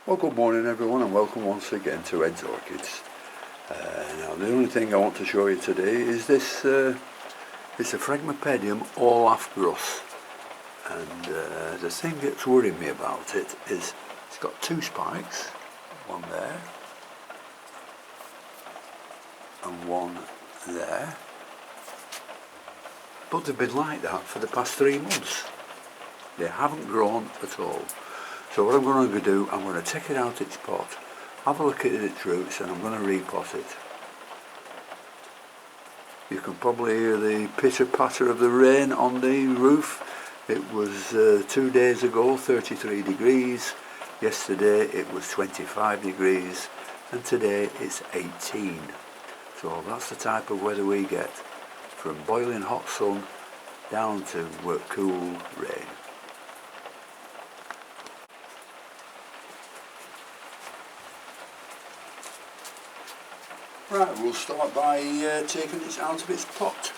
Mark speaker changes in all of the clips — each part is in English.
Speaker 1: Well, good morning everyone, and welcome once again to Ed's Orchids. Now the only thing I want to show you today is this, it's a Phregmopedium Olaf Gruss, and the thing that's worrying me about it is it's got two spikes, one there and one there, but they've been like that for the past 3 months. They haven't grown at all. So what I'm going to do, I'm going to take it out its pot, have a look at its roots, and I'm going to repot it. You can probably hear the pitter patter of the rain on the roof. It was 2 days ago 33 degrees, yesterday it was 25 degrees, and today it's 18. So that's the type of weather we get, from boiling hot sun down to cool rain. Right, we'll start by taking this out of its pot.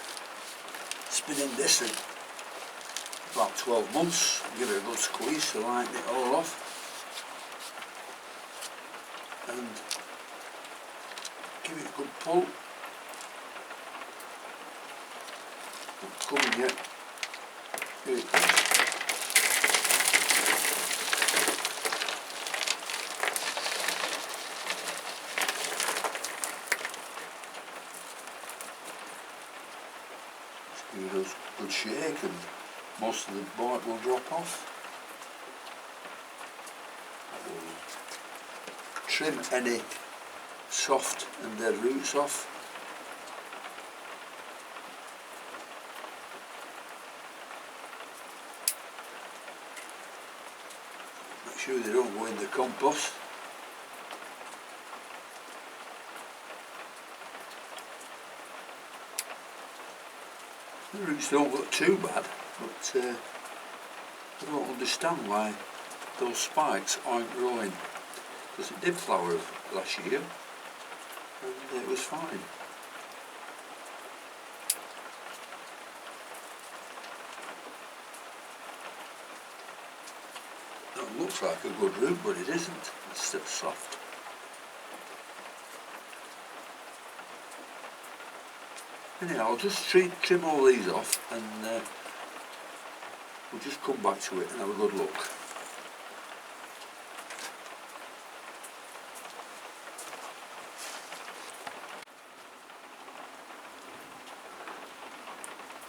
Speaker 1: It's been in this for about 12 months. Give it a good squeeze to lighten it all off. And give it a good pull. Not coming yet. Here it comes. Give it a good shake and most of the bark will drop off. I will trim any soft and dead roots off. Make sure they don't go in the compost. The roots don't look too bad, but I don't understand why those spikes aren't growing, because it did flower last year and it was fine. That looks like a good root, but it isn't. It's still soft. Anyhow, I'll just trim all these off, and we'll just come back to it and have a good look.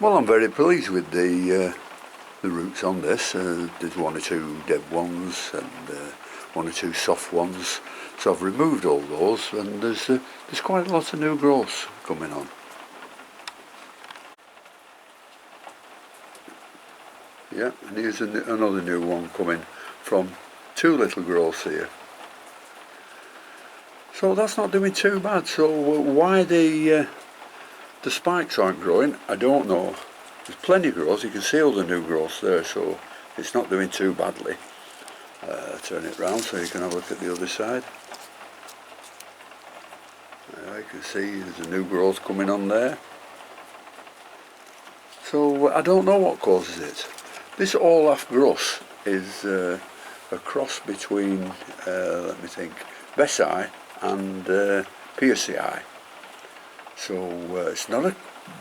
Speaker 1: Well, I'm very pleased with the roots on this. There's one or two dead ones and one or two soft ones, so I've removed all those, and there's quite a lot of new growth coming on. Yeah, and here's another new one coming from two little growths here. So that's not doing too bad. So why the spikes aren't growing, I don't know. There's plenty of growth, you can see all the new growth there, so it's not doing too badly. Turn it round so you can have a look at the other side. You can see there's a new growth coming on there. So I don't know what causes it. This Olaf Gruss is a cross between, let me think, Bessi and Piercei. So it's not a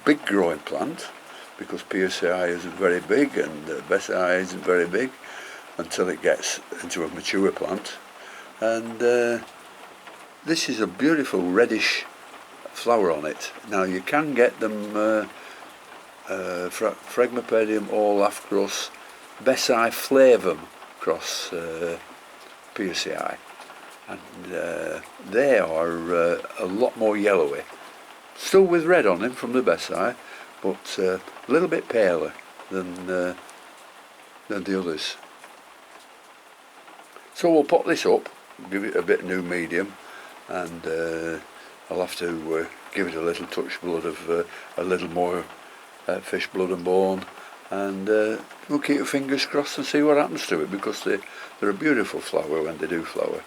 Speaker 1: big growing plant, because Piercei isn't very big and Bessi isn't very big until it gets into a mature plant. And this is a beautiful reddish flower on it. Now you can get them Phregmopedium Olaf Gruss Bessi flavum cross Piercei, and they are a lot more yellowy, still with red on them from the Bessi, but a little bit paler than the others. So we'll pot this up, give it a bit of new medium, and I'll have to give it a little touch blood of a little more fish blood and bone, and we'll keep your fingers crossed and see what happens to it, because they're a beautiful flower when they do flower.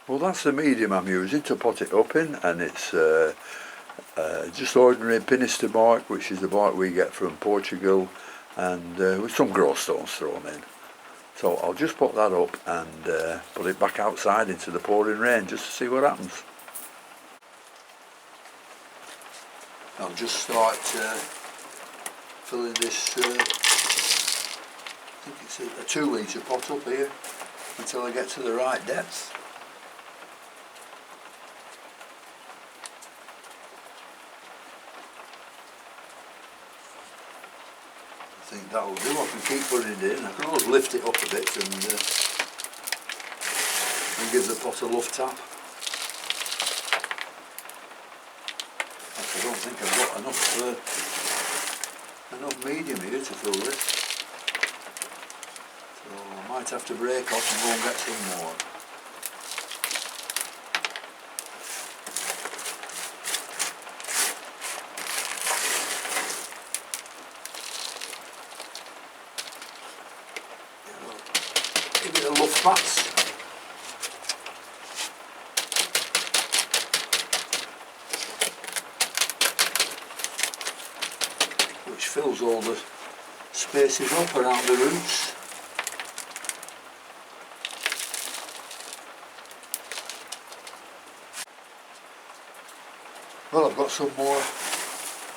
Speaker 1: Well, that's the medium I'm using to pot it up in, and it's just ordinary pinister bark, which is the bark we get from Portugal, and with some growth stones thrown in. So I'll just put that up and put it back outside into the pouring rain just to see what happens. I'll just start filling this, I think it's a 2 litre pot up here, until I get to the right depth. I think that'll do. I can keep putting it in. I can always lift it up a bit and give the pot a luff tap. I don't think I've got enough medium here to fill this, so I might have to break off and go and get some more. Give it a luff pass. Which fills all the spaces up around the roots. Well, I've got some more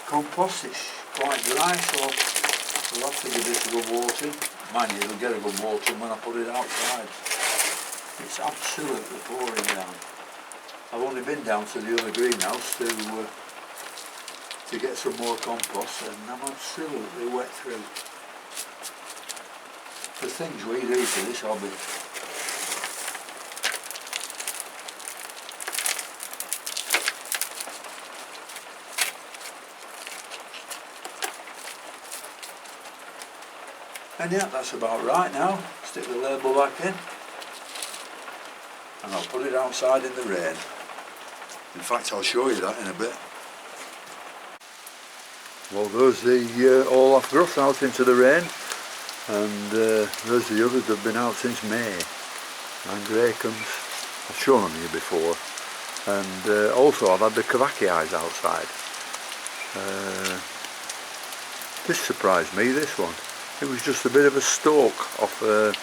Speaker 1: compost. It's quite dry, so I'll have to give it a good watering. Mind you, it'll get a good watering when I put it outside. It's absolutely pouring down. I've only been down to the other greenhouse to get some more compost, and I'm absolutely wet through. The things we do to this hobby. And yeah, that's about right now. Stick the label back in and I'll put it outside in the rain. In fact, I'll show you that in a bit. Well, there's the all-off grass out into the rain, and there's the others that have been out since May. And Gracoms, I've shown them here before, and also I've had the Kavakii outside. This surprised me, this one. It was just a bit of a stalk off a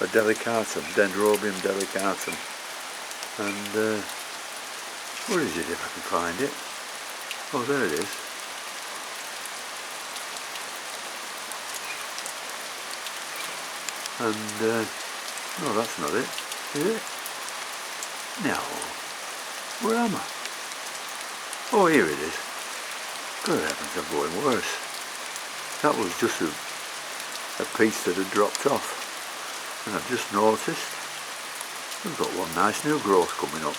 Speaker 1: delicatum, Dendrobium delicatum, and where is it if I can find it? Oh, there it is. And no, that's not it, is it? No. Where am I? Oh, here it is. Good heavens, I'm going worse. That was just a piece that had dropped off, and I've just noticed we've got one nice new growth coming up.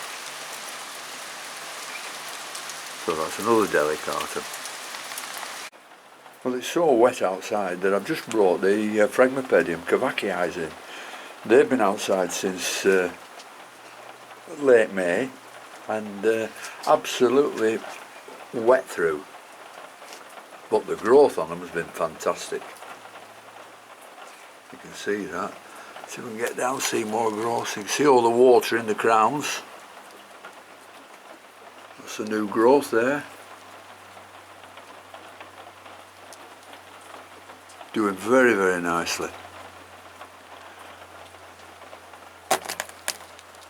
Speaker 1: So that's another delicatum. Well, it's so wet outside that I've just brought the Phragmipedium Kavakii in. They've been outside since late May and absolutely wet through. But the growth on them has been fantastic. You can see that. See if we can get down, see more growth. You can see all the water in the crowns. That's the new growth there. Doing very, very nicely.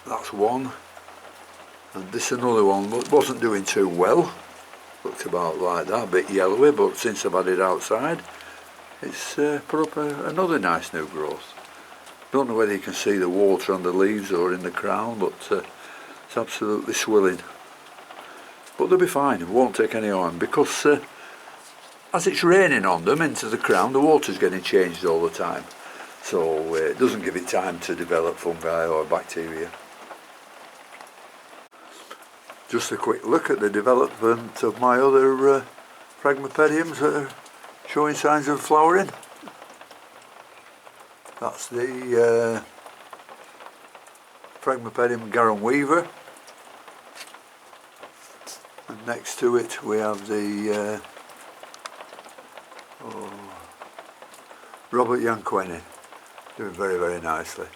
Speaker 1: That's one. And this another one, but wasn't doing too well. Looked about like that, a bit yellowy, but since I've had it outside, it's put up another nice new growth. Don't know whether you can see the water on the leaves or in the crown, but it's absolutely swilling. But they'll be fine, it won't take any harm, because as it's raining on them into the crown, the water's getting changed all the time. So it doesn't give it time to develop fungi or bacteria. Just a quick look at the development of my other Phragmipediums that are showing signs of flowering. That's the Phragmipedium Garum Weaver, and next to it we have the Robert Yanqueni, doing very, very nicely.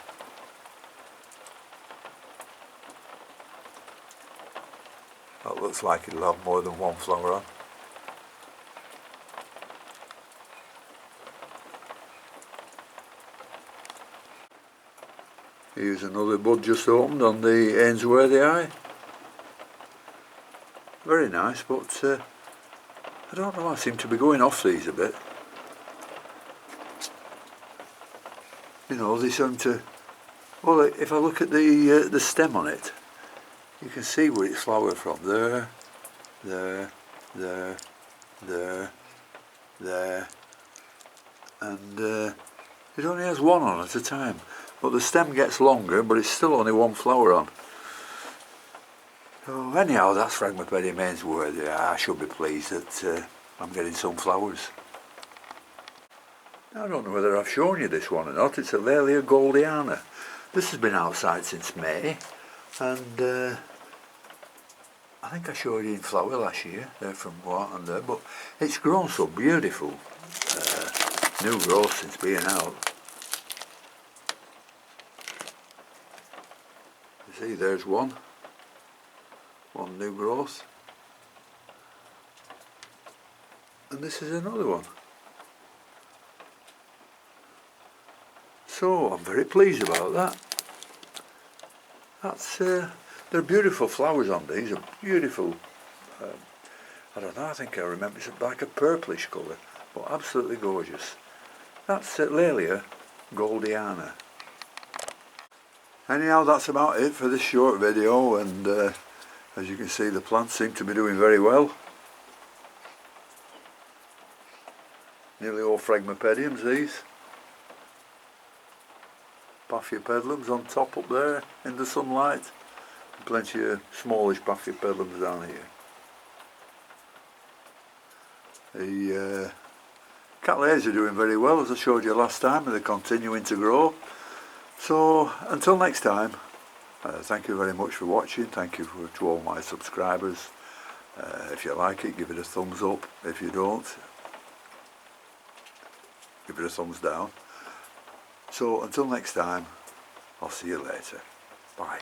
Speaker 1: That looks like it'll have more than one flower on. Here's another bud just opened on the Ainsworthy eye. Very nice, but I don't know, I seem to be going off these a bit. You know, they seem to, well, if I look at the stem on it, you can see where it's flowered from. There, there, there, there, there, and it only has one on at a time. But the stem gets longer, but it's still only one flower on. So anyhow, that's Phragmipedium Ainsworthy. I should be pleased that I'm getting some flowers. I don't know whether I've shown you this one or not. It's a Laelia goldiana. This has been outside since May, and I think I showed you in flower last year, there from what and there, but it's grown so beautiful. New growth since being out. You see, there's one new growth, and this is another one. So I'm very pleased about that. That's they're beautiful flowers on these. Are beautiful. I don't know. I think I remember it's like a purplish colour, but absolutely gorgeous. That's Laelia goldiana. Anyhow, that's about it for this short video, and as you can see, the plants seem to be doing very well. Nearly all Phragmipediums, these. Paphiopedilums on top up there in the sunlight. Plenty of smallish Paphiopedilums down here. The Cattleyas are doing very well, as I showed you last time, and they're continuing to grow. So until next time, thank you very much for watching. Thank you to all my subscribers. If you like it, give it a thumbs up. If you don't, give it a thumbs down. So until next time, I'll see you later. Bye.